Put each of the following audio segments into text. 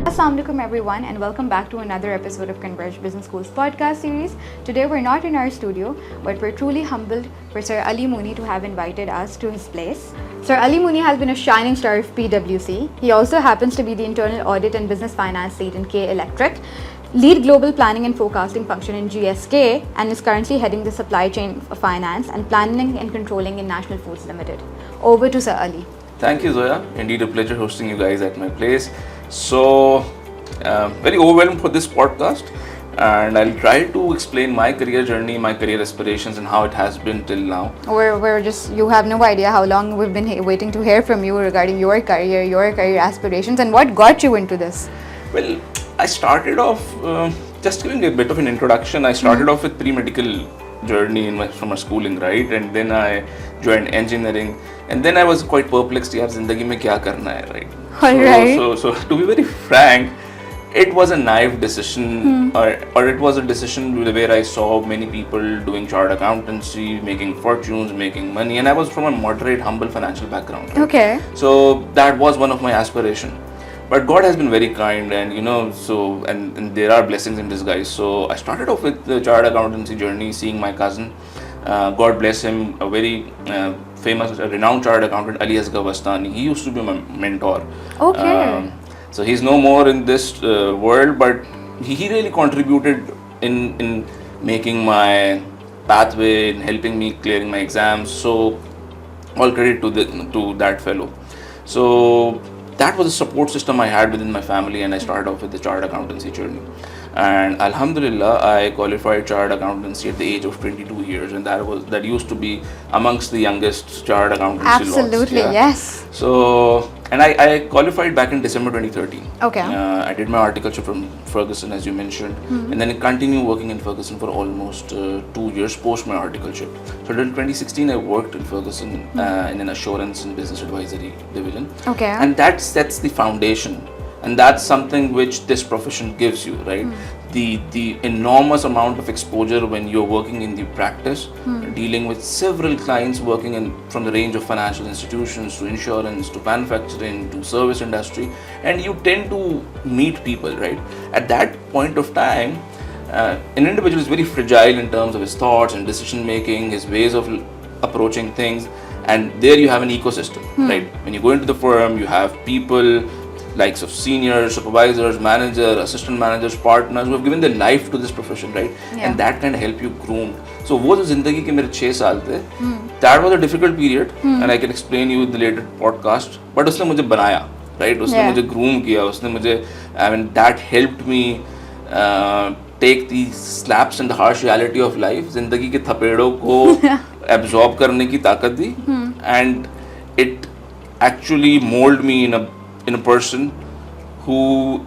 Assalamualaikum everyone, and welcome back to another episode of Converge Business School's podcast series. Today we're not in our studio, but we're truly humbled for Sir Ali Mooney to have invited us to his place. Sir Ali Mooney has been a shining star of PwC. He also happens to be the internal audit and business finance lead in K Electric, lead global planning and forecasting function in GSK, and is currently heading the supply chain finance and planning and controlling in National Foods Limited. Over to Sir Ali. Thank you, Zoya. Indeed a pleasure hosting you guys at my place. So, very overwhelmed for this podcast, and I'll try to explain my career journey, my career aspirations, and how it has been till now. You have no idea how long we've been waiting to hear from you regarding your career aspirations, and what got you into this. Well, I started off, just giving a bit of an introduction, I started off with pre-medical journey from my schooling, right? And then I joined engineering, and then I was quite perplexed, yaar, zindagi mein kya karna hai, right? So to be very frank, it was a naive decision, or it was a decision where I saw many people doing chartered accountancy, making fortunes, making money, and I was from a moderate, humble financial background. Right? Okay. So that was one of my aspirations. But God has been very kind, and and there are blessings in disguise. So I started off with the chartered accountancy journey, seeing my cousin. God bless him, a very famous, renowned chartered accountant, Ali Asghar Bastani. He used to be my mentor. Okay. So he's no more in this world, but he really contributed in making my pathway, in helping me clearing my exams. So all credit to that fellow. So that was a support system I had within my family, and I started off with the chartered accountancy journey. And Alhamdulillah, I qualified chartered accountancy at the age of 22 years, and that used to be amongst the youngest chartered accountancy Absolutely, lots. yes. So, and I qualified back in December 2013. Okay. I did my articleship from Ferguson, as you mentioned, and then I continued working in Ferguson for almost 2 years post my articleship. So till 2016, I worked in Ferguson in an assurance and business advisory division. Okay. And that sets the foundation. And that's something which this profession gives you, right? The enormous amount of exposure when you're working in the practice, dealing with several clients working from the range of financial institutions to insurance to manufacturing to service industry, and you tend to meet people, right? At that point of time, an individual is very fragile in terms of his thoughts and decision making, his ways of approaching things, and there you have an ecosystem, right? When you go into the firm, you have people likes of seniors, supervisors, managers, assistant managers, partners who have given their life to this profession, right? Yeah. And that can help you groom. So वो जो जिंदगी के मेरे 6 साल थे, that was a difficult period, and I can explain you in the later podcast. But उसने मुझे बनाया, right? उसने मुझे groom किया, उसने मुझे, I mean, that helped me take the slaps and the harsh reality of life, जिंदगी के थपेड़ों को absorb करने की ताकत दी, and it actually molded me in a person who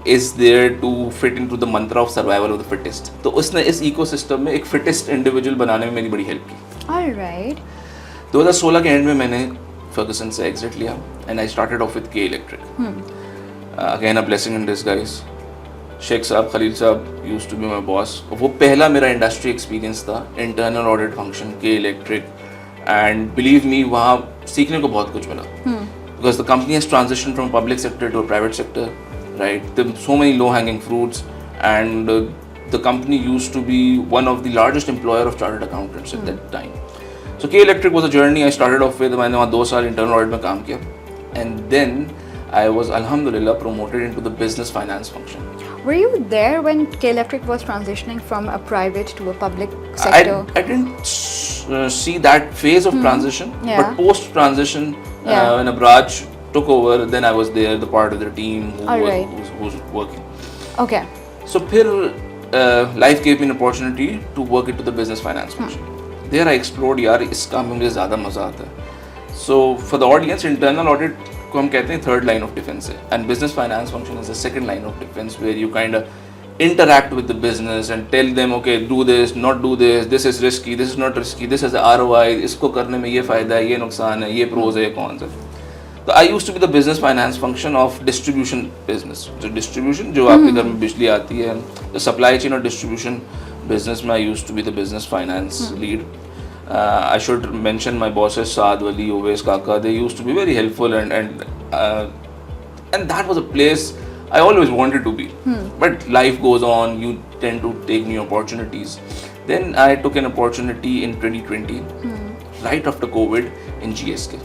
is there to fit into the mantra of survival of the fittest. तो उसने इस ecosystem में एक fittest individual बनाने में मेरी बड़ी help की. All right. 2016 के end में मैंने Ferguson से exit लिया, and I started off with K Electric. Again a blessing in disguise. Sheikh साहब, खलील साहब used to be my boss. वो पहला मेरा industry experience था, internal audit function K Electric, and believe me वहाँ सीखने को बहुत कुछ मिला. Because the company has transitioned from public sector to a private sector, right? There are so many low-hanging fruits, and the company used to be one of the largest employer of chartered accountants at that time. So K Electric was a journey I started off with. मैंने वहाँ 2 साल internal audit में काम किया, and then I was alhamdulillah promoted into the business finance function. Were you there when K Electric was transitioning from a private to a public sector? I didn't see that phase of transition, but post transition, when Abraj took over, then I was there, the part of the team who was working. Okay. So फिर life gave me an opportunity to work into the business finance function. There I explored, यार इस काम में मुझे ज़्यादा मज़ा आता है. So for the audience, internal audit को हम कहते हैं third line of defense है, and business finance function is the second line of defense, where you kind of interact with the business and tell them, okay, do this, not do this, this is risky, this is not risky, this has a ROI, इसको करने में ये फ़ायदा है, ये नुकसान है, ये pros है, ये cons है. So I used to be the business finance function of distribution business. So distribution जो आपके घर में बिजली आती है, the supply chain और distribution business में I used to be the business finance lead. I should mention my bosses Saad Wali, Uwais Kaka. They used to be very helpful, and that was a place I always wanted to be. But life goes on, you tend to take new opportunities. Then I took an opportunity in 2020, right after COVID, in GSK.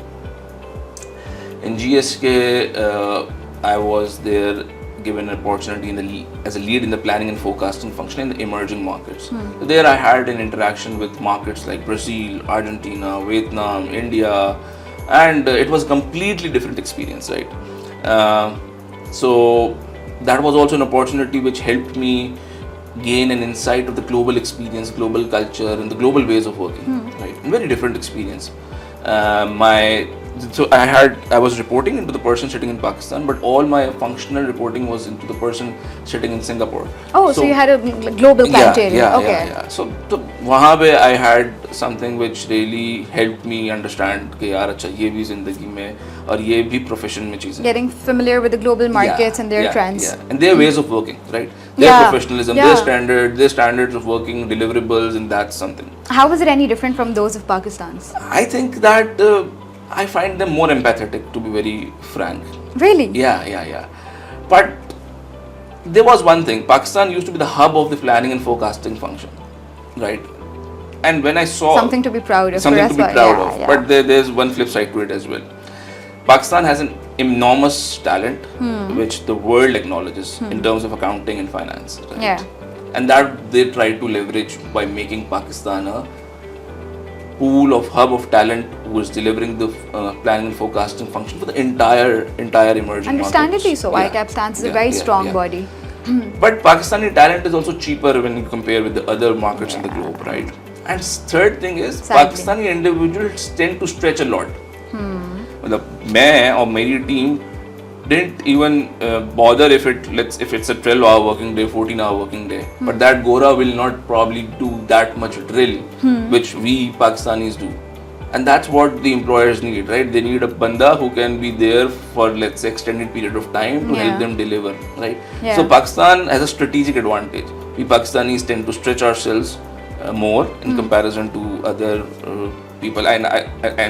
In GSK, I was there given an opportunity as a lead in the planning and forecasting function in the emerging markets. So there I had an interaction with markets like Brazil, Argentina, Vietnam, India, and it was a completely different experience, right? So that was also an opportunity which helped me gain an insight of the global experience, global culture, and the global ways of working. Right, very different experience. So I was reporting into the person sitting in Pakistan, but all my functional reporting was into the person sitting in Singapore. Oh, so you had a global client area. Okay. Yeah. So वहाँ पे I had something which really helped me understand कि यार अच्छा ये भी जिंदगी में और ये भी profession में चीजें. Getting familiar with the global markets and their trends. Yeah. And their ways of working, right? Their professionalism, their standards of working, deliverables, and that's something. How was it any different from those of Pakistan's? I think that I find them more empathetic, to be very frank. Really? Yeah. But there was one thing. Pakistan used to be the hub of the planning and forecasting function, right? And when I saw something to be proud of. Something to be proud of. But there's one flip side to it as well. Pakistan has an enormous talent, which the world acknowledges in terms of accounting and finance. Right? Yeah. And that they try to leverage by making Pakistan a pool of hub of talent who is delivering the planning and forecasting function for the entire emerging Understandably markets. so. ICAP stands as a very strong body. But Pakistani talent is also cheaper when you compare with the other markets in the globe, right? And third thing is, Pakistani individuals tend to stretch a lot. मतलब मैं और मेरी team didn't even bother if it's a 12-hour working day, 14-hour working day. But that Gora will not probably do that much drill, which we Pakistanis do. And that's what the employers need, right? They need a banda who can be there for, let's say, extended period of time to help them deliver, right? Yeah. So Pakistan has a strategic advantage. We Pakistanis tend to stretch ourselves more in comparison to other people. And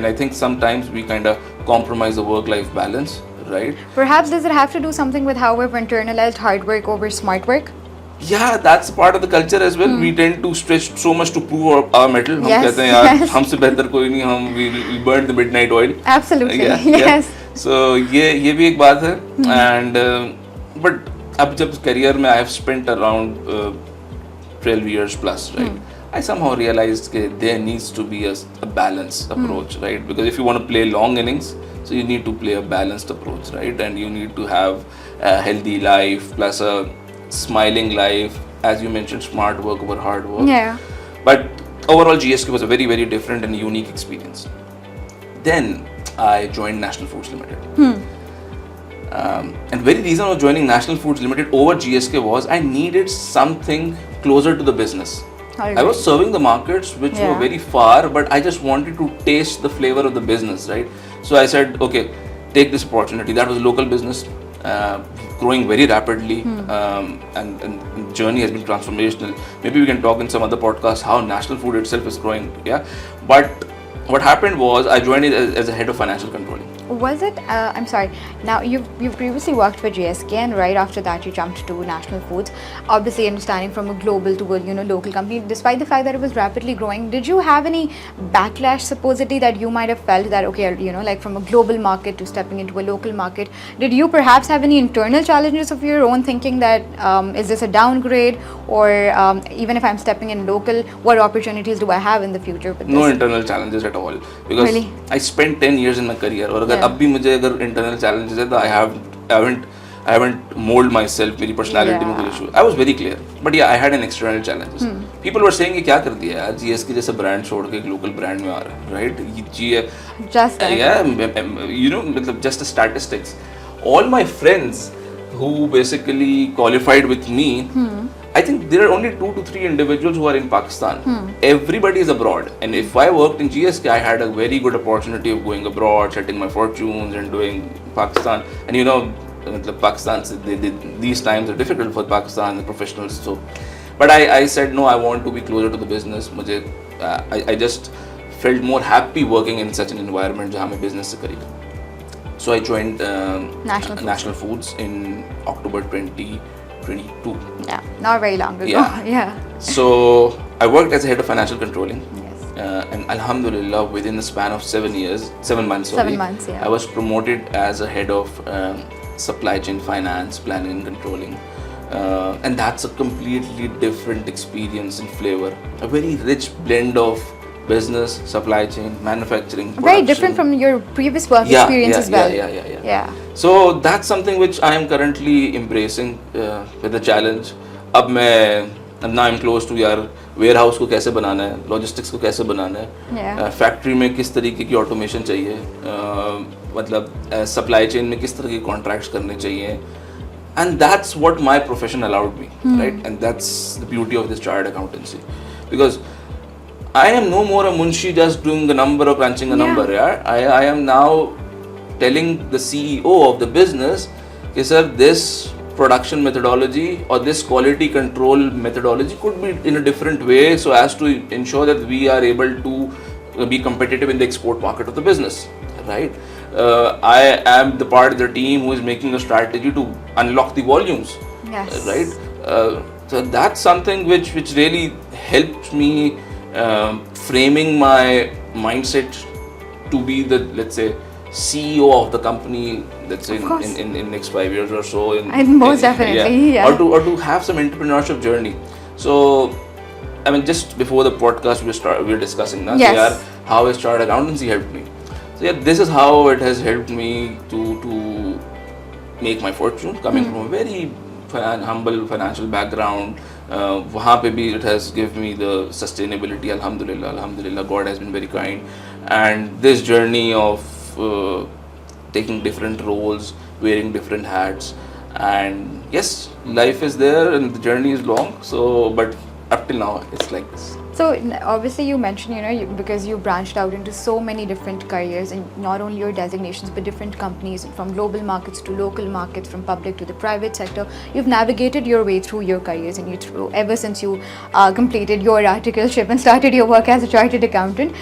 I think sometimes we kind of compromise the work-life balance. Right. Perhaps does it have to do something with how we've internalized hard work over smart work? Yeah, that's part of the culture as well. We tend to stretch so much to prove our mettle. हम Yes, कहते हैं यार हमसे बेहतर कोई नहीं, हम we burn the midnight oil. Absolutely. Yeah, Yes. So ये भी एक बात है. And but अब जब career में I have spent around 12 years plus, right? I somehow realized that there needs to be a balanced approach, right? Because if you want to play long innings, so you need to play a balanced approach, right? And you need to have a healthy life plus a smiling life, as you mentioned, smart work over hard work. Yeah. But overall, GSK was a very, very different and unique experience. Then I joined National Foods Limited. And very reason of joining National Foods Limited over GSK was I needed something closer to the business. I was serving the markets which were very far, but I just wanted to taste the flavor of the business, right? So I said, okay, take this opportunity. That was local business, growing very rapidly, and the journey has been transformational. Maybe we can talk in some other podcast how National Food itself is growing, But what happened was I joined it as a head of financial controlling. Was it? I'm sorry. Now you've previously worked for GSK, and right after that you jumped to National Foods. Obviously, understanding from a global to a local company. Despite the fact that it was rapidly growing, did you have any backlash supposedly that you might have felt that like from a global market to stepping into a local market? Did you perhaps have any internal challenges of your own, thinking that is this a downgrade, or even if I'm stepping in local, what opportunities do I have in the future with this? No internal challenges at all, because Really? I spent 10 years in my career. और अगर अब भी मुझे अगर internal challenges है तो I haven't molded myself, मेरी personality में कोई issue. I was very clear, but I had an external challenges. People were saying ये क्या कर दिया यार, GSK जैसा brand छोड़ के एक local brand में आ रहा है, right? Just that. मतलब just the statistics. All my friends who basically qualified with me, I think there are only 2 to 3 individuals who are in Pakistan. Everybody is abroad. And if I worked in GSK, I had a very good opportunity of going abroad, setting my fortunes and doing Pakistan. And Pakistan, these times are difficult for Pakistan, the professionals. So, but I said, no, I want to be closer to the business. I just felt more happy working in such an environment जहाँ मैं business से करीब. So I joined National Foods in October 2022. Yeah, not very long ago. Yeah. So I worked as a head of financial controlling. Yes. And Alhamdulillah, within the span of 7 months, 7 months, yeah. I was promoted as a head of supply chain finance, planning and controlling. And that's a completely different experience and flavor. A very rich blend of business, supply chain, manufacturing, Very production. different from your previous work experience as well. Yeah. So that's something which I am currently embracing with the challenge. अब now I'm close to यार warehouse को कैसे बनाना है, logistics को कैसे बनाना है, factory में किस तरीके की automation चाहिए, मतलब supply chain में किस तरह की contracts करने चाहिए. And that's what my profession allowed me, right? And that's the beauty of this chartered accountancy, because I am no more a munshi just doing the number or crunching a number. Yeah, I am now telling the CEO of the business, okay, sir, this production methodology or this quality control methodology could be in a different way, so as to ensure that we are able to be competitive in the export market of the business, right? I am the part of the team who is making a strategy to unlock the volumes, right? So that's something which really helped me framing my mindset to be the, let's say, CEO of the company, let's say in next 5 years or so. Definitely. Or to have some entrepreneurship journey. So, I mean, just before the podcast we were discussing now, how has chartered accountancy helped me? So this is how it has helped me to make my fortune, coming from a very humble financial background. वहाँ पे भी it has given me the sustainability. Alhamdulillah, God has been very kind. And this journey of taking different roles, wearing different hats, and yes, life is there and the journey is long. So, but up till now, it's like this. So obviously you mentioned, because you branched out into so many different careers, and not only your designations but different companies, from global markets to local markets, from public to the private sector. You've navigated your way through your careers, and ever since you completed your articleship and started your work as a chartered accountant.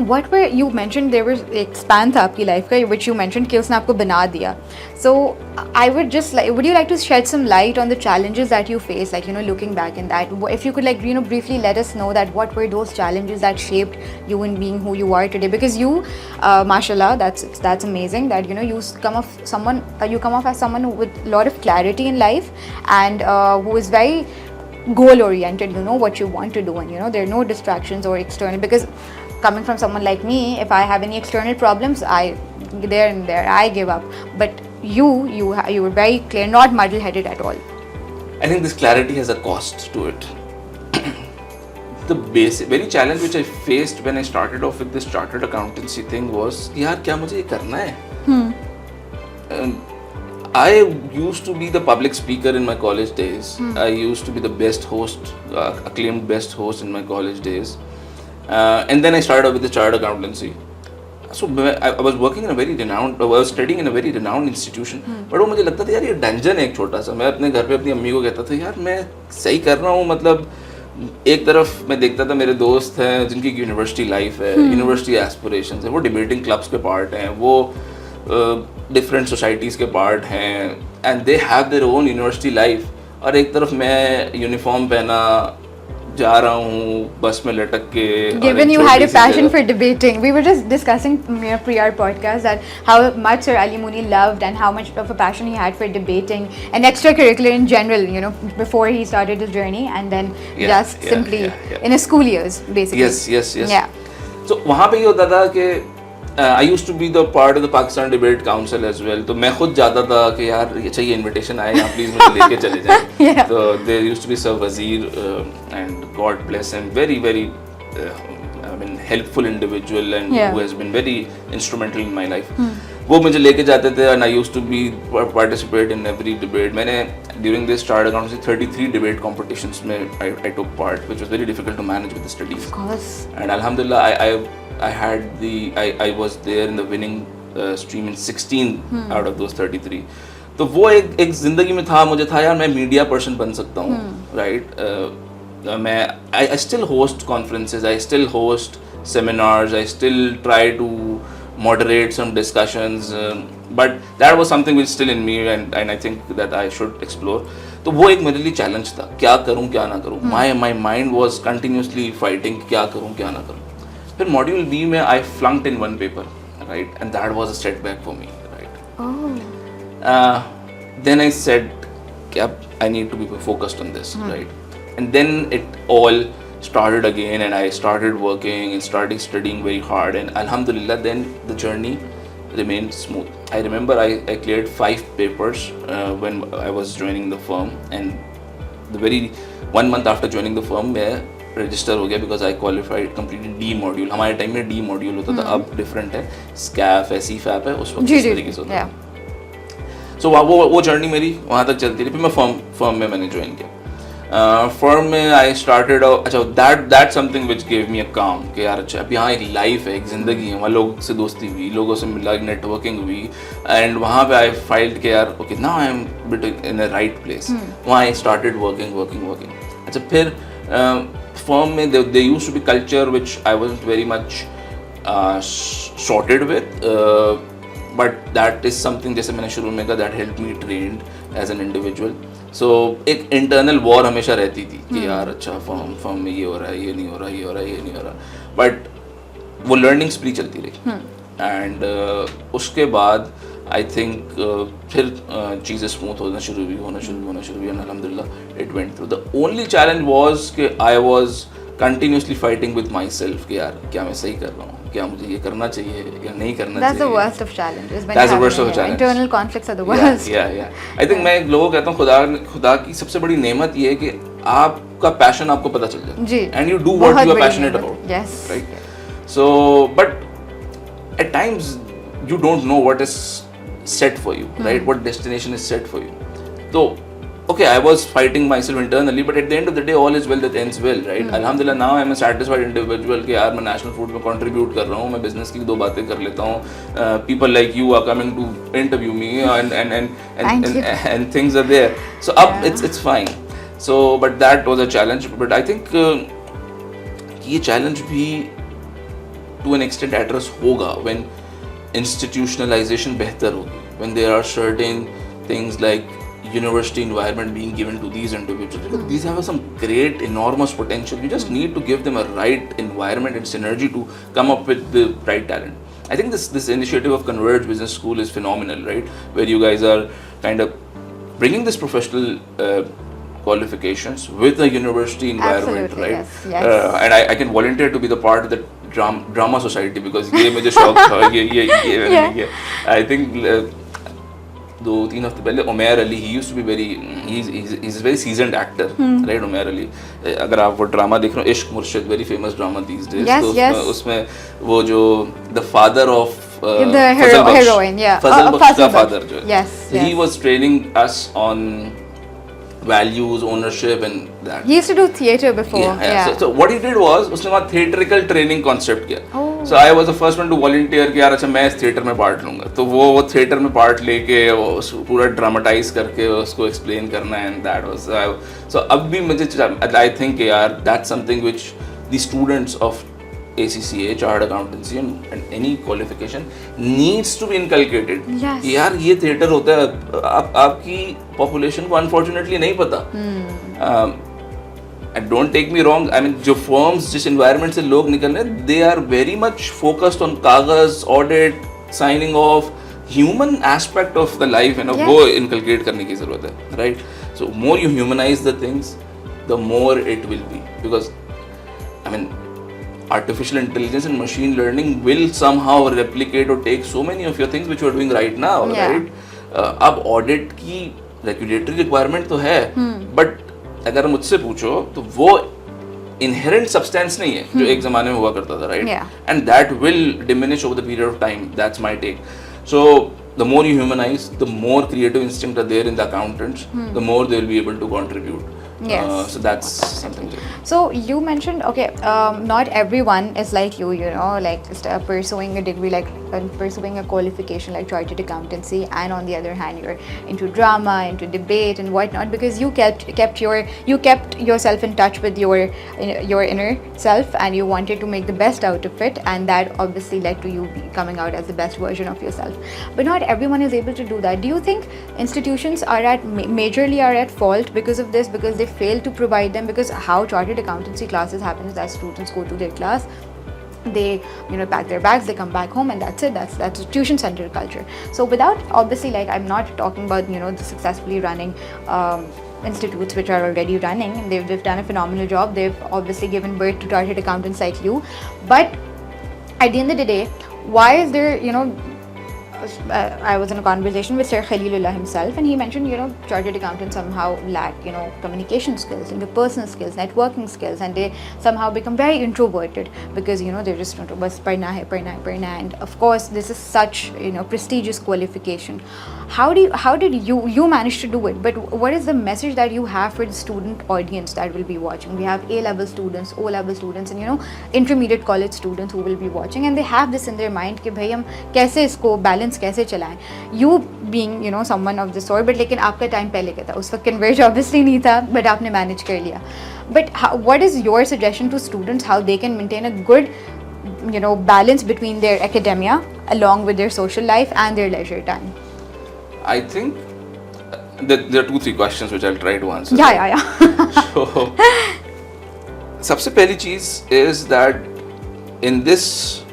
What were you mentioned there was एक span था आपकी life का, which you mentioned कि उसने आपको बना दिया. So I would just would you like to shed some light on the challenges that you faced, looking back in that? If you could briefly let us know that what were those challenges that shaped you in being who you are today? Because you, mashallah, that's amazing that you come off as someone with a lot of clarity in life, and who is very goal oriented. You know what you want to do, and there are no distractions or external, because coming from someone like me, if I have any external problems, I give up. But you were very clear, not muddle-headed at all. I think this clarity has a cost to it. The very challenge which I faced when I started off with this chartered accountancy thing was, यार क्या मुझे ये करना है? I used to be the public speaker in my college days. I used to be the best host, acclaimed best host in my college days. And then I started off with the chartered accountancy. So I was working in a very renowned, I was studying in a very renowned institution. But वो मुझे लगता था यार ये dungeon है एक छोटा सा. मैं अपने घर पे अपनी अम्मी को कहता था यार मैं सही कर रहा हूँ, मतलब एक तरफ मैं देखता था मेरे दोस्त हैं जिनकी यूनिवर्सिटी लाइफ है, यूनिवर्सिटी एस्पिरेशंस है, वो डिबेटिंग क्लब्स के पार्ट हैं, वो डिफरेंट सोसाइटीज़ के पार्ट हैं, and they have their own university life. और एक तरफ मैं यूनिफॉर्म पहना जा रहा हूँ बस में लटक के. Given you had a passion for debating, we were just discussing pre our podcast that how much Sir Ali Mooney loved and how much of a passion he had for debating and extracurricular in general, before he started his journey, and then simply in his school years, basically. Yes. Yeah. So वहाँ पे ये होता था कि I used to be the part of the Pakistan Debate Council as well. तो मैं खुद जाता था कि यार अच्छा ये invitation आए यहाँ please मुझे लेके चले जाएं. So there used to be Sir Wazir and God bless him, very helpful individual, and who has been very instrumental in my life. वो मुझे लेके जाते थे, and I used to participate in every debate. मैंने during this chartered accountancy 33 debate competitions में I took part, which was very difficult to manage with the studies. Of course. And alhamdulillah I was there in the winning stream in 16 out of those 33. तो वो एक जिंदगी में था, मुझे था यार मैं मीडिया पर्सन बन सकता हूँ, right. I still host conferences, I still host seminars, I still try to moderate some discussions, but that was something which is still in me, and I think that I should explore. तो वो एक मेरे लिए challenge था, क्या करूँ क्या ना करूँ. My mind was continuously fighting, क्या करूँ क्या ना करूँ. फिर मॉड्यूल बी में I flunked in one paper, right, and that was a setback for me, right. Then I said, I need to be focused on this, right. And then it all started again, and I started working and started studying very hard, and alhamdulillah then the journey remained smooth. I remember I cleared 5 papers when I was joining the firm, and the very 1 month after joining the firm मैं register हो गया because I qualified completed D module. हमारे time में D module होता था, अब different है, SCAF है, CFAP है, उस वक्त इस तरीके से होता था. So वो जर्नी मेरी वहाँ तक चलती रही. फिर मैं फर्म में मैंने ज्वाइन किया. फर्म में आई स्टार्टेड, अच्छा that something which give me a काम कि यार अच्छा अब यहाँ एक लाइफ है, एक ज़िंदगी है, वहाँ लोगों से दोस्ती हुई, लोगों से मिला, नेटवर्किंग हुई, एंड वहाँ पे आई फाइल्ड के यार okay now I am bit in a right place. वहाँ आई स्टार्टेड वर्किंग. अच्छा फिर फर्म में they used to be culture which I wasn't very much sorted with, but that is something जैसे मैंने शुरू में कहा that helped me trained as an individual. So एक internal war हमेशा रहती थी कि यार अच्छा फर्म में ये हो रहा है, ये नहीं हो रहा, ये हो रहा है, ये नहीं हो रहा, but वो learning spree चलती रही. And उसके बाद आई थिंक फिर चीज़ें स्मूथ होना शुरू हुई and alhamdulillah it went through. The only challenge was कि I was continuously fighting with myself कि यार क्या मैं सही कर रहा हूँ, क्या मुझे ये करना चाहिए या नहीं करना चाहिए. That's the worst of challenges. That's the worst of challenge. Internal conflicts are the worst. Yeah. I think मैं लोगों को कहता हूँ खुदा की सबसे बड़ी नेमत ये है कि आपका पैशन आपको पता चल जाए. जी. And you do what you are passionate about. Yes. Right. So, but at times you don't know what is set for you, right? What destination is set for you. So, okay, I was fighting myself internally, but at the end of the day, all is well that ends well, right? Alhamdulillah, now I'm a satisfied individual कि यार मैं national food में contribute कर रहा हूँ, मैं business की 2 बातें कर लेता हूँ. People like you are coming to interview me, and things are there. So up, it's fine. So, but that was a challenge. But I think ये challenge भी to an extent address होगा when institutionalization बेहतर होगी, when there are certain things like university environment being given to these individuals. Because these have some great, enormous potential. You just need to give them a right environment and synergy to come up with the right talent. I think this initiative of Converge Business School is phenomenal, right? Where you guys are kind of bringing this professional qualifications with a university environment. Absolutely, right? Yes. And I can volunteer to be the part of the drama society because ये मुझे शौक था, ये I think 2-3 हफ्ते पहले Umair Ali, he used to be very, he's a very seasoned actor, right? Umair Ali, अगर आप वो ड्रामा देख रहे हो, इश्क मुर्शिद, very famous drama these days. Yes. तो उसमें वो जो the father of The heroine, yeah. Fazal Baksh का father जो है, yes. he was training us on values, ownership and that. He used to do theatre before. Yeah. So what he did was उसने वहाँ theatrical training concept किया. Oh. So I was the first one to volunteer कि यार अच्छा मैं इस theatre में part लूँगा. तो वो theatre में part लेके उसको पूरा dramatize करके उसको explain करना, and that was so अब भी मुझे I think कि यार that's something which the students of ACCA, Chartered Accountancy and any qualification needs to be inculcated. Yes. कि यार ये theatre होता है, आपकी population को unfortunately नहीं पता. And don't take me wrong, I mean जो firms जिस environment से लोग निकल रहे हैं, they are very much focused on कागज, audit, signing off, human aspect of the life है ना, वो inculcate करने की ज़रूरत है, right? So more you humanize the things, the more it will be, because I mean artificial intelligence and machine learning will somehow replicate or take so many of your things which you are doing right now, right? अब audit की regulatory requirement तो है, but अगर मुझसे पूछो तो वो inherent substance नहीं है जो एक ज़माने में हुआ करता था, right? And that will diminish over the period of time. That's my take. So the more you humanize, the more creative instinct are there in the accountants, the more they will be able to contribute. Yes. So that's something different. So you mentioned, okay, not everyone is like you know, like pursuing a degree, like pursuing a qualification like chartered accountancy, and on the other hand, you're into drama, into debate and whatnot, because you kept yourself in touch with your inner self, and you wanted to make the best out of it, and that obviously led to you coming out as the best version of yourself. But not everyone is able to do that. Do you think institutions are majorly at fault because of this, because they fail to provide them? Because how chartered accountancy classes happen is that students go to their class, they pack their bags, they come back home, and that's it. That's a tuition center culture. So without, obviously, like, I'm not talking about the successfully running institutes which are already running, and they've done a phenomenal job. They've obviously given birth to chartered accountants like you, but at the end of the day, why is there I was in a conversation with Sir Khalilullah himself, and he mentioned, chartered accountants somehow lack, communication skills, interpersonal skills, networking skills, and they somehow become very introverted because, they're just bas padna hai, and of course, this is such, prestigious qualification. How did you manage to do it? But what is the message that you have for the student audience that will be watching? We have A-level students, O-level students, and, intermediate college students who will be watching, and they have this in their mind कि भाई हम कैसे इसको balance कैसे चलाएं. You being someone of the sort, but लेकिन आपका time पहले का था, उस वक्त Converge obviously नहीं था, but आपने manage कर लिया. But what is your suggestion to students how they can maintain a good balance between their academia along with their social life and their leisure time? I think that there are 2-3 questions which I'll try to answer. Yeah. So, सबसे पहली चीज is that in this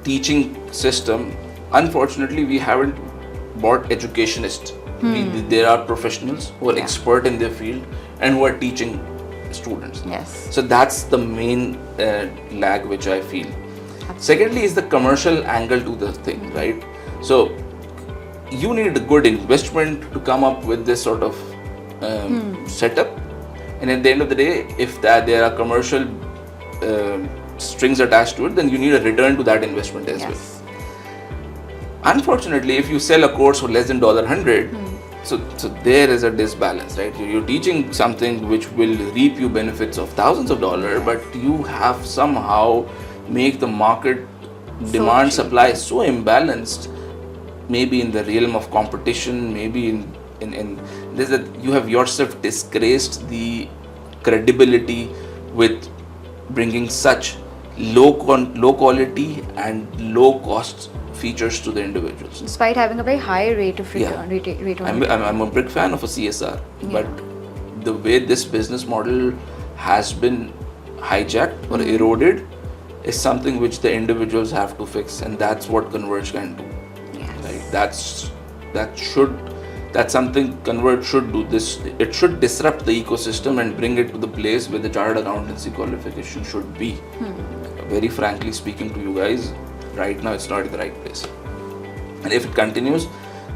teaching system, unfortunately, we haven't bought educationists. There are professionals who are expert in their field and who are teaching students. Yes. So that's the main lag which I feel. Secondly is the commercial angle to the thing, right? So you need a good investment to come up with this sort of setup, and at the end of the day, if there are commercial strings attached to it, then you need a return to that investment as well. Unfortunately, if you sell a course for less than $100, so there is a disbalance, right? You're teaching something which will reap you benefits of thousands of dollars, but you have somehow make the market demand supply so imbalanced, maybe in the realm of competition, maybe in this, that you have yourself disgraced the credibility with bringing such low quality and low cost features to the individuals, despite having a very high rate of return. I'm a big fan of a CSR, but the way this business model has been hijacked or eroded is something which the individuals have to fix, and that's what Converge can do. Right? That's something Converge should do. It should disrupt the ecosystem and bring it to the place where the chartered accountancy qualification should be. Very frankly speaking to you guys, right now it's not in the right place. And if it continues,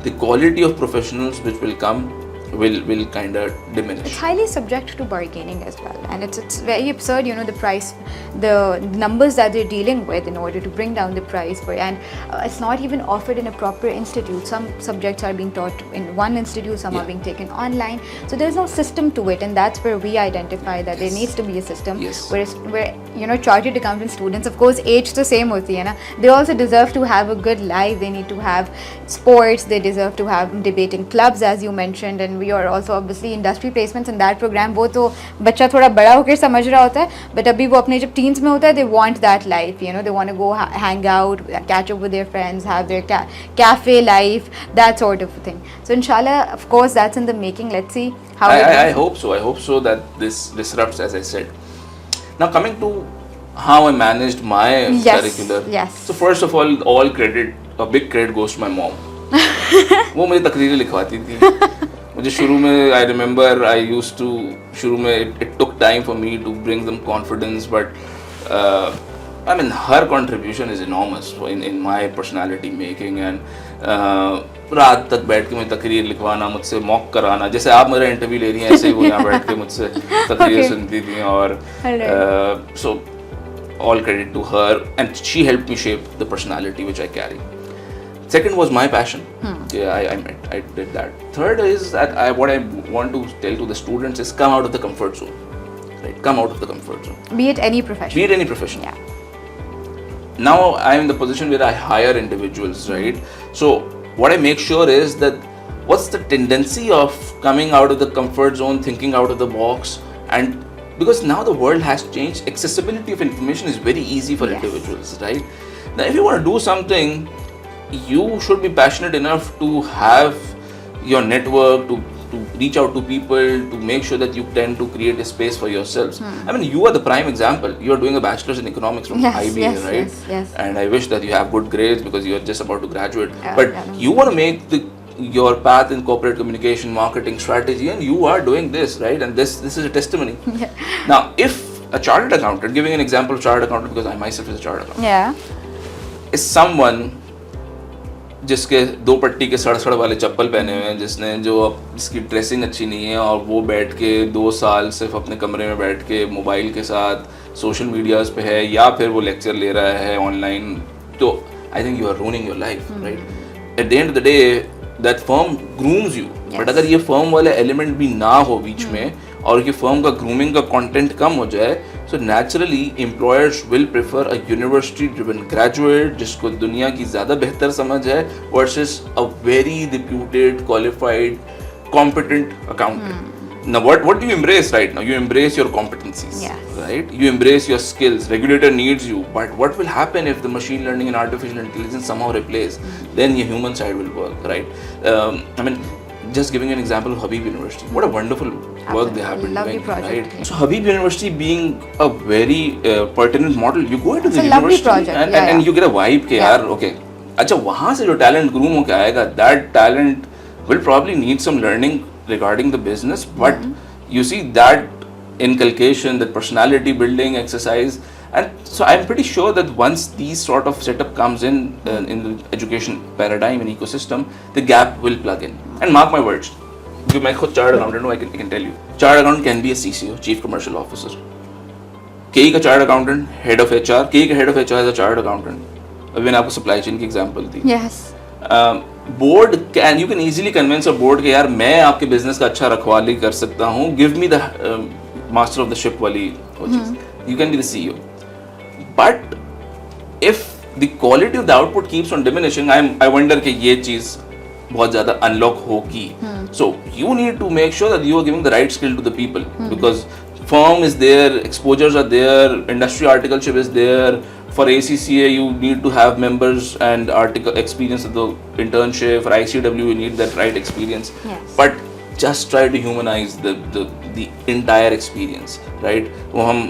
the quality of professionals which will come will kind of diminish. It's highly subject to bargaining as well, and it's very absurd, the price, the numbers that they're dealing with in order to bring down the price for, and it's not even offered in a proper institute. Some subjects are being taught in one institute, some are being taken online, so there's no system to it, and that's where we identify that there needs to be a system. Where chartered accountant students, of course, age the same hoti hai na, they also deserve to have a good life. They need to have sports, they deserve to have debating clubs, as you mentioned, and we are also obviously industry placements in that program. वो तो बच्चा थोड़ा बड़ा होकर समझ रहा होता है, but अभी वो अपने जब teens में होता है, they want that life, they want to go hang out, catch up with their friends, have their cafe life, that sort of thing. So inshallah, of course, that's in the making. Let's see how I hope so that this disrupts, as I said. Now coming to how I managed my curricular. Yes. So first of all credit, a big credit goes to my mom. वो मुझे तकरीरें लिखवाती थी. मुझे शुरू में I remember I used to शुरू में it took time for me to bring them confidence, but I mean her contribution is enormous in my personality making, and रात तक बैठ के मुझे तकरीर लिखवाना, मुझसे मॉक कराना, जैसे आप मेरा इंटरव्यू ले रही हैं ऐसे ही वो यहाँ बैठ के मुझसे तकरीर सुनती थी. और so all credit to her, and she helped me shape the personality which I carry. Second was my passion. Yeah, I did that. Third is that what I want to tell to the students is come out of the comfort zone. Right? Come out of the comfort zone. Be it any profession. Be it any profession. Yeah. Now I'm in the position where I hire individuals, right? So what I make sure is that what's the tendency of coming out of the comfort zone, thinking out of the box, and because now the world has changed, accessibility of information is very easy for Yes. individuals, right? Now if you want to do something, you should be passionate enough to have your network, to reach out to people, to make sure that you tend to create a space for yourselves. I mean, you are the prime example. You are doing a bachelor's in economics from Yes, IB, yes, right? yes. And I wish that you have good grades because you are just about to graduate. Yeah, But yeah. you want to make your path in corporate communication, marketing, strategy, and you are doing this, right? And this is a testimony. Now, if a chartered accountant, giving an example of chartered accountant because I myself is a chartered accountant, Yeah. is someone जिसके दो पट्टी के सड़ वाले चप्पल पहने हुए हैं, जिसकी ड्रेसिंग अच्छी नहीं है और वो बैठ के 2 साल सिर्फ अपने कमरे में बैठ के मोबाइल के साथ सोशल मीडियाज़ पे है या फिर वो लेक्चर ले रहा है ऑनलाइन, तो I think you are running your life, right? At the end of the day that firm grooms you, but अगर ये फर्म वाले एलिमेंट भी ना हो बीच में और ये फर्म का ग्रूमिंग का कंटेंट कम हो जाए, so naturally employers will prefer a university driven graduate जिसको दुनिया की ज़्यादा बेहतर समझ है versus a very reputed qualified competent accountant. Now what do you embrace right now? You embrace your competencies, Yes. right? You embrace your skills. Regulator needs you, but what will happen if the machine learning and artificial intelligence somehow replace? Then your human side will work, right? I mean, just giving an example of Habib University. What a wonderful work they have been Lovely doing, project. right? So Habib University being a very pertinent model, you go into It's the a lovely university project, and you get a vibe के यार, okay. अच्छा वहाँ से जो talent groom होके आएगा, that talent will probably need some learning regarding the business, but you see that inculcation, that personality building exercise, and so I'm pretty sure that once these sort of setup comes in the education paradigm and ecosystem, the gap will plug in. And mark my words, because मैं खुद chartered accountant हूँ, I can tell you, chartered accountant can be a CCO, Chief Commercial Officer. KE का chartered accountant, Head of HR, KE का Head of HR is a chartered accountant. अभी मैंने आपको supply chain की example the. Yes. Board can, you can easily convince a board के यार मैं आपके बिजनेस का अच्छा रखवाली कर सकता हूँ, give me the master of the ship वाली वो चीज, you can be the CEO. But if the quality of the output keeps on diminishing, I wonder कि ये चीज बहुत ज्यादा अनलॉक होगी. So you need to make sure that you are giving the right skill to the people, because firm is there, exposures are there, industry articleship is there. For ACCA, you need to have members and article experience of the internship. For ICW, you need that right experience. Yes. But just try to humanize the entire experience, right? वो हम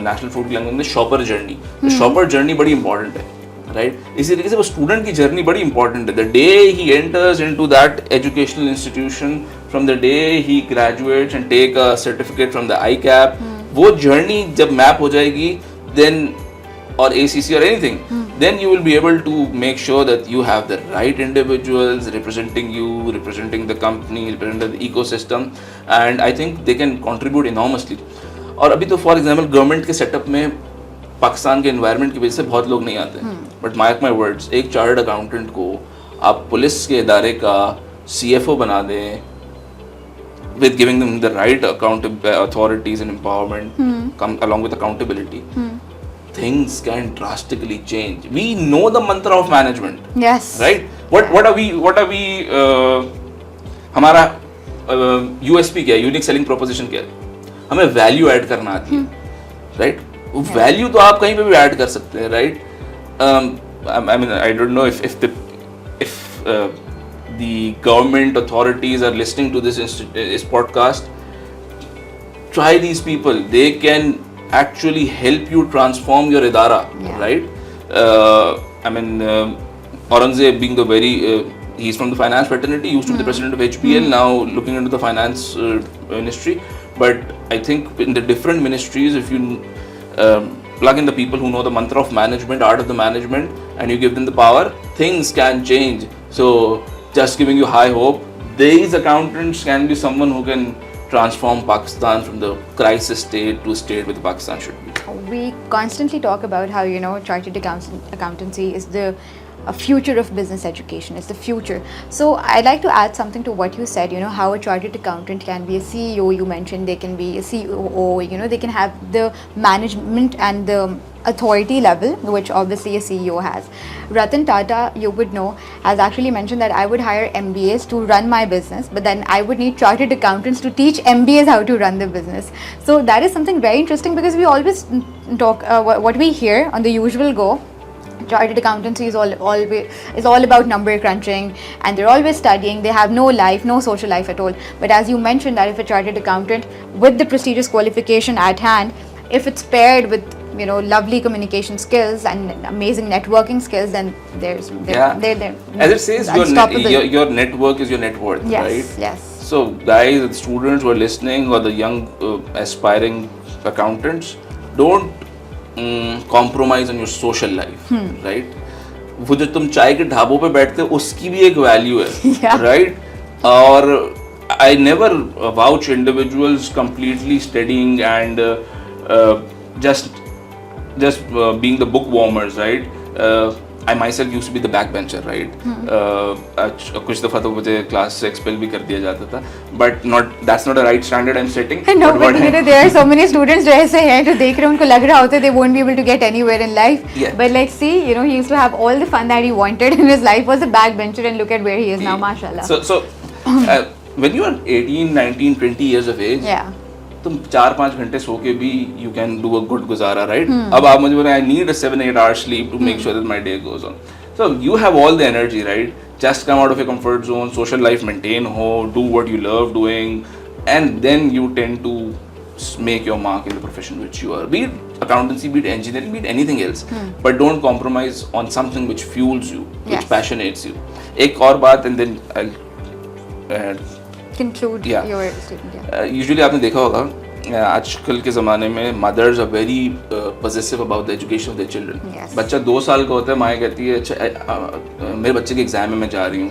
national food language में shopper journey. The shopper journey बड़ी important है, right? इसी तरीके से वो student की journey बड़ी important है. The day he enters into that educational institution, from the day he graduates and take a certificate from the ICAP, वो journey जब map हो जाएगी, then or ACC or anything, then you will be able to make sure that you have the right individuals representing you, representing the company, representing the ecosystem, and I think they can contribute enormously. और अभी तो for example government के setup में पाकिस्तान के environment की वजह से बहुत लोग नहीं आते, बट मार्क माई वर्ड्स, एक चार्टर्ड अकाउंटेंट को आप पुलिस के इदारे का CFO बना दें, with giving them the right authorities and empowerment, come along with accountability, things can drastically change. We know the mantra of management, Yes. right? What are we हमारा USP क्या है, यूनिक सेलिंग प्रोपोजिशन क्या है? हमें value add करना आती है, right? Value तो आप कहीं पे भी ऐड कर सकते हैं, right? I mean, I don't know if the government authorities are listening to this podcast. Try these people. They can actually help you transform your idara, right? I mean, Aurangzeb being the very he's from the finance fraternity, used to be the president of HPL, now looking into the finance ministry. But I think in the different ministries, if you plug in the people who know the mantra of management, art of the management, and you give them the power, things can change. So just giving you high hope, these accountants can be someone who can transform Pakistan from the crisis state to a state where Pakistan should be. We constantly talk about how, you know, chartered accountancy is the a future of business education. It's the future. So I'd like to add something to what you said, you know, how a chartered accountant can be a CEO, you mentioned they can be a COO, you know, they can have the management and the authority level, which obviously a CEO has. Ratan Tata, you would know, has actually mentioned that I would hire MBAs to run my business, but then I would need chartered accountants to teach MBAs how to run the business. So that is something very interesting, because we always talk, what we hear on the usual go, chartered accountancy is all about number crunching, and they're always studying, they have no life, no social life at all. But as you mentioned, that if a chartered accountant with the prestigious qualification at hand, if it's paired with, you know, lovely communication skills and amazing networking skills, then they're as it says, your network is your net worth, yes, right? Yes. So guys, the students who are listening, or the young aspiring accountants, don't compromise on your social life, right? वो जो तुम चाय के ढाबों पे बैठते हो, उसकी भी एक वैल्यू है, right? और I never vouch individuals completely studying and just being the book warmers, right? I myself used to be the backbencher, right? कुछ दफा तो मुझे क्लास से एक्सपेल भी कर दिया जाता था, but that's not a right standard I'm setting. No, but you know, there are so many students जो ऐसे हैं जो देख रहे हैं, उनको लग रहा होता है they won't be able to get anywhere in life. Yeah. But like, see, you know, he used to have all the fun that he wanted in his life, was a backbencher, and look at where he is now, mashallah. So when you are 18, 19, 20 years of age, Yeah. तुम 4-5 घंटे सो के भी you can do a good गुजारा, right? अब आप मुझे बोले I need a 7-8 hours sleep to make sure that my day goes on. So you have all the energy, right? Just come out of your comfort zone, social life maintain ho, do what you love doing, and then you tend to make your mark in the profession which you are. Be it accountancy, be it engineering, be it anything else. But don't compromise on something which fuels you, which Yes. passionates you. एक और बात, and then I'll Conclude Yeah. your statement. Yeah. Usually आपने देखा होगा, आजकल के ज़माने में mothers are very positive about the education of their children. Yes. बच्चा 2 साल का होता है, माँ कहती है अच्छा मेरे बच्चे के एग्जाम में मैं जा रही हूँ.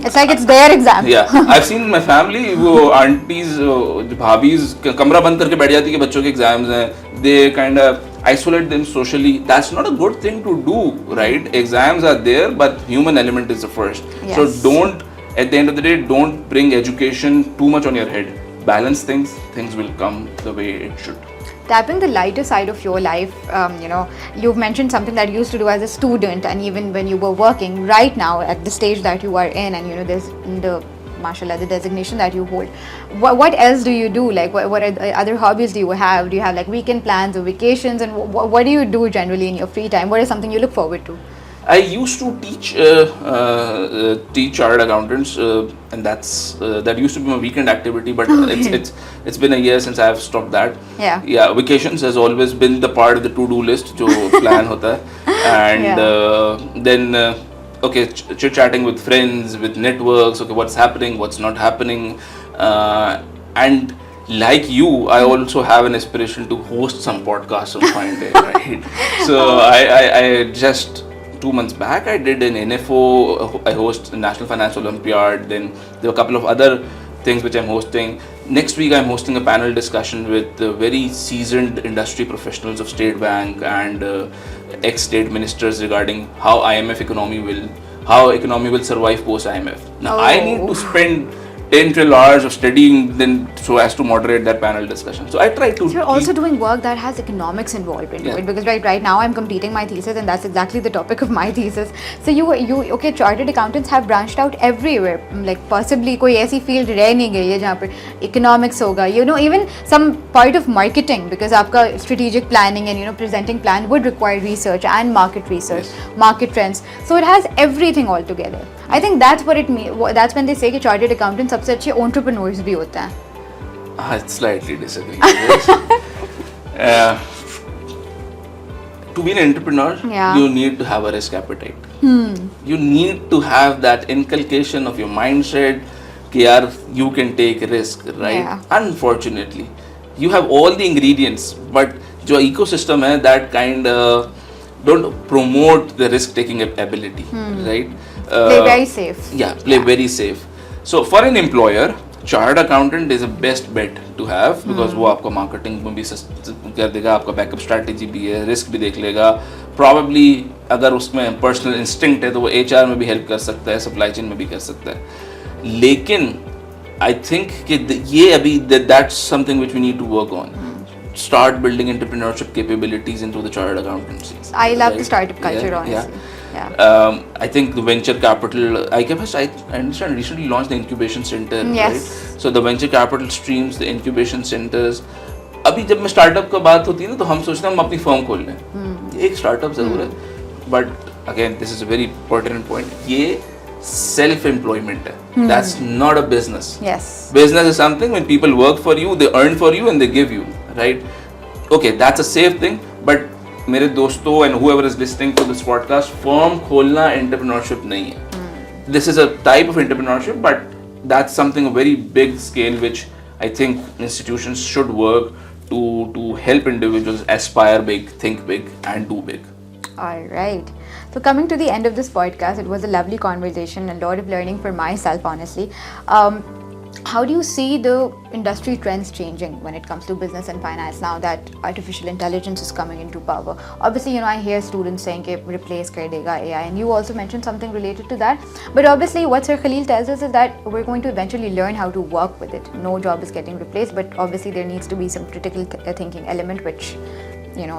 It's like it's their exam. Yeah, I've seen my family, वो आंटीज भाभीज कमरा बंद करके बैठ जाती है कि बच्चों के एग्जाम्स हैं. They kind of isolate them socially. That's not a good thing to do, right? Exams are there, but human element is the first. So Yes. don't, at the end of the day, don't bring education too much on your head. Balance things will come the way it should. Tapping the lighter side of your life, you know, you've mentioned something that you used to do as a student, and even when you were working. Right now, at the stage that you are in, and you know, there's the, mashallah, the designation that you hold. What else do you do? Like, what other hobbies do you have? Do you have like weekend plans or vacations? And what do you do generally in your free time? What is something you look forward to? I used to teach chartered accountants, and that used to be my weekend activity. But it's been a year since I have stopped that. Yeah. Vacations has always been the part of the to-do list जो plan होता है, and then okay, chit-chatting with friends, with networks. Okay, what's happening, what's not happening, and like you, I also have an aspiration to host some podcasts on fine day, right? So I just 2 months back I did an NFO. I host the National Finance Olympiad. Then there were a couple of other things which I'm hosting. Next week I'm hosting a panel discussion with very seasoned industry professionals of State Bank and ex-state ministers regarding how economy will survive post IMF. Now I need to spend 10-12 hours of studying then so as to moderate that panel discussion. So I try to. So you're also doing work that has economics involved into it, because right now I'm completing my thesis, and that's exactly the topic of my thesis. So you okay, chartered accountants have branched out everywhere. Like possibly कोई ऐसी field रह नहीं गई है जहाँ पर economics होगा. You know, even some part of marketing, because आपका strategic planning and, you know, presenting plan would require research and market research, market trends. So it has everything all together. I think that's what it means. That's when they say कि chartered accountants सबसे अच्छे entrepreneurs भी होते हैं. I slightly disagree with this. To be an entrepreneur, you need to have a risk appetite. You need to have that inculcation of your mindset कि यार you can take risk, right? Yeah. Unfortunately, you have all the ingredients, but जो ecosystem है that kind don't promote the risk taking ability, right? Play very safe. Yeah, play very safe. So for an employer, chartered accountant is a best bet to have, because वो आपको marketing में भी कर देगा, आपका backup strategy भी है, risk भी देख लेगा, probably अगर उसमें पर्सनल इंस्टिंक्ट है तो वो HR में भी हेल्प कर सकता है, सप्लाई चेन में भी कर सकता है. लेकिन आई थिंक कि ये अभी that's something which we need to work on. Start building entrepreneurship capabilities into the chartered accountancy. I love the startup culture, honestly. I think the venture capital, I understand recently launched the incubation center. Yes. Right? So the venture capital streams, the incubation centers. अभी जब मैं startup का बात होती है ना तो हम सोचते हैं हम अपनी फर्म खोल लें. एक स्टार्टअप जरूर है, but again this is a very pertinent point. ये self employment hai. That's not a business. Yes. Business is something when people work for you, they earn for you and they give you, right? Okay, that's a safe thing, but मेरे दोस्तों and whoever is listening to this podcast, firm खोलना entrepreneurship नहीं है. This is a type of entrepreneurship, but that's something a very big scale which I think institutions should work to help individuals aspire big, think big and do big. All right. So coming to the end of this podcast, it was a lovely conversation and a lot of learning for myself, honestly. How do you see the industry trends changing when it comes to business and finance now that artificial intelligence is coming into power? Obviously, I hear students saying that replace kar dega AI, and you also mentioned something related to that. But obviously, what Sir Khalil tells us is that we're going to eventually learn how to work with it. No job is getting replaced, but obviously there needs to be some critical thinking element, which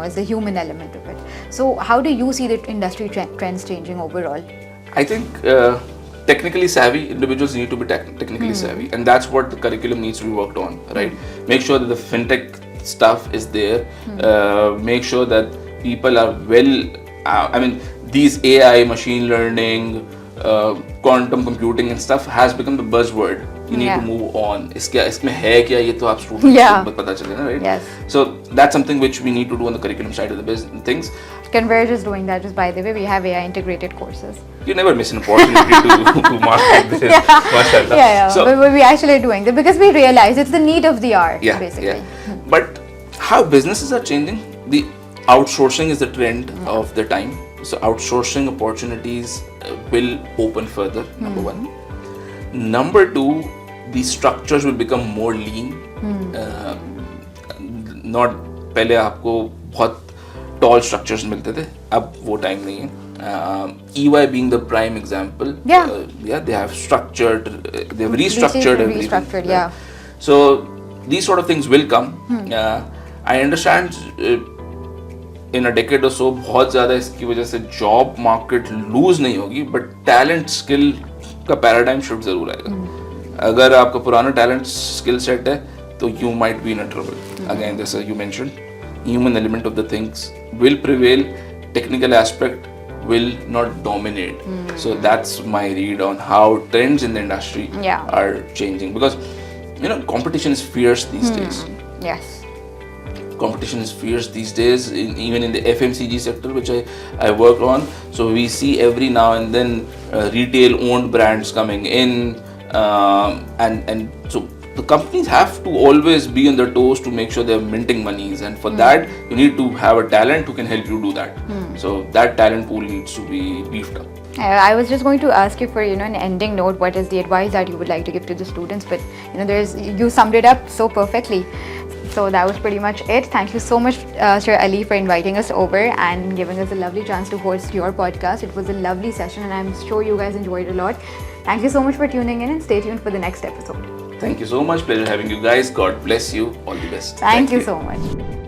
is the human element of it. So how do you see the industry trends changing overall? I think technically savvy individuals need to be technically savvy, and that's what the curriculum needs to be worked on, right? Make sure that the fintech stuff is there. Make sure that people are well, these AI, machine learning, quantum computing and stuff has become the buzzword. You need to move on. इसमें है क्या ये तो आप students को पता चले ना, right? Yes. So that's something which we need to do on the curriculum side of the business things. Converge is doing that. Just by the way, we have AI integrated courses. You never miss an opportunity to market this. Mashallah. Yeah. So, but we actually are doing that because we realize it's the need of the hour, basically. Yeah. But how businesses are changing? The outsourcing is the trend of the time. So outsourcing opportunities will open further. Number one. Number two, the structures will become more lean. Not पहले आपको बहुत tall structures मिलते थे, अब वो time नहीं है. EY being the prime example. They have structured, they have restructured everything. So these sort of things will come. I understand in a decade or so बहुत ज़्यादा इसकी वजह से job market lose नहीं होगी, but talent skill का paradigm shift ज़रूर आएगा. अगर आपका पुराना talent skill set है तो you might be in a trouble. Again, this you mentioned, human element of the things will prevail. Technical aspect will not dominate. So that's my read on how trends in the industry are changing, because competition is fierce these days. Yes. Competition is fierce these days, even in the FMCG sector, which I work on. So we see every now and then retail owned brands coming in, and so the companies have to always be on their toes to make sure they're minting monies, and for that you need to have a talent who can help you do that. So that talent pool needs to be beefed up. I was just going to ask you for an ending note. What is the advice that you would like to give to the students? But you summed it up so perfectly. So that was pretty much it. Thank you so much, Sir Ali, for inviting us over and giving us a lovely chance to host your podcast. It was a lovely session, and I'm sure you guys enjoyed it a lot. Thank you so much for tuning in, and stay tuned for the next episode. Thank you so much. Pleasure having you guys. God bless you. All the best. Thank you so much.